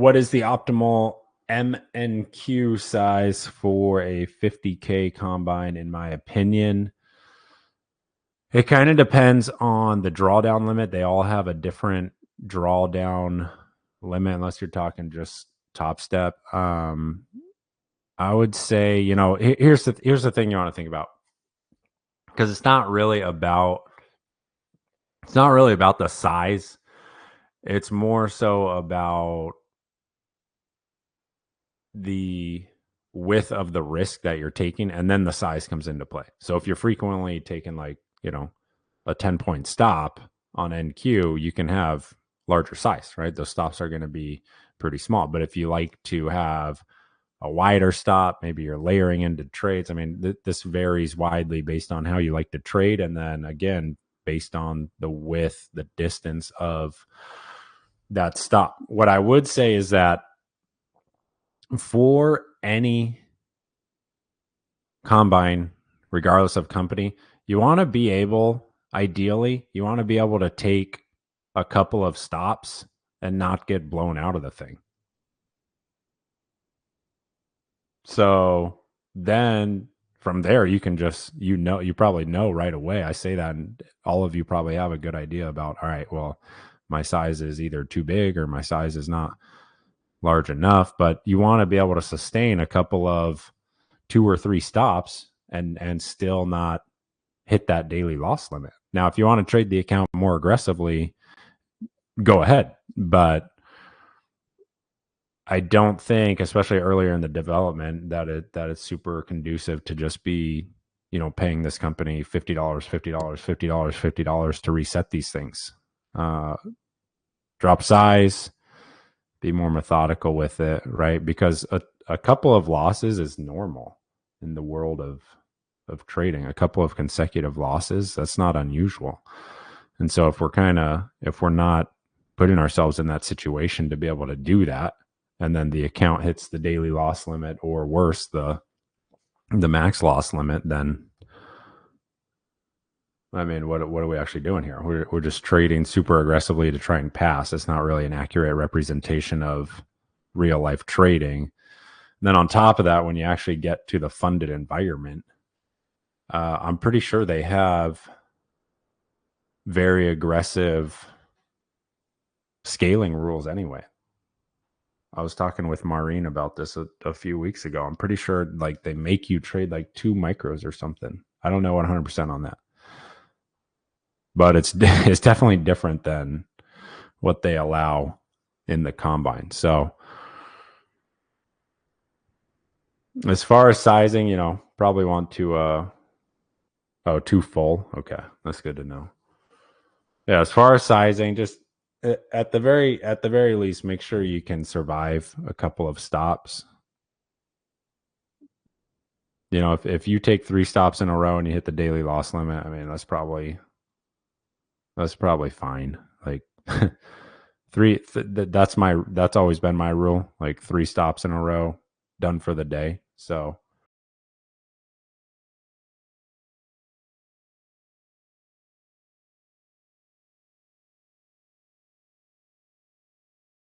what is the optimal M and Q size for a 50K combine? In my opinion, it kind of depends on the drawdown limit. They all have a different drawdown limit, unless you're talking just top step. I would say, here's the thing you want to think about, because it's not really about the size. It's more so about the width of the risk that you're taking, and then the size comes into play. So if you're frequently taking a 10-point stop on NQ, you can have larger size, right? Those stops are going to be pretty small. But if you like to have a wider stop, maybe you're layering into trades. I mean, this varies widely based on how you like to trade. And then again, based on the width, the distance of that stop. What I would say is that for any combine, regardless of company, you want to be able, ideally, you want to be able to take a couple of stops and not get blown out of the thing. So then from there, you can just, you probably know right away. I say that, and all of you probably have a good idea about, all right, well, my size is either too big or my size is not large enough. But you want to be able to sustain a couple of 2 or 3 stops and still not hit that daily loss limit. Now, if you want to trade the account more aggressively, go ahead. But I don't think, especially earlier in the development, that it's super conducive to just be, paying this company $50, $50, $50, $50 to reset these things. Drop size, be more methodical with it, right? Because a couple of losses is normal in the world of trading. A couple of consecutive losses, that's not unusual. And so if we're not putting ourselves in that situation to be able to do that, and then the account hits the daily loss limit, or worse, the max loss limit, then I mean, what are we actually doing here? We're just trading super aggressively to try and pass. It's not really an accurate representation of real life trading. And then on top of that, when you actually get to the funded environment, I'm pretty sure they have very aggressive scaling rules anyway. I was talking with Maureen about this a few weeks ago. I'm pretty sure they make you trade 2 micros or something. I don't know 100% on that, but it's definitely different than what they allow in the combine. So as far as sizing, probably want to, 2 full. Okay. That's good to know. Yeah. As far as sizing, just at the very least, make sure you can survive a couple of stops. If you take 3 stops in a row and you hit the daily loss limit, I mean, that's probably fine. That's always been my rule. 3 stops in a row, done for the day. So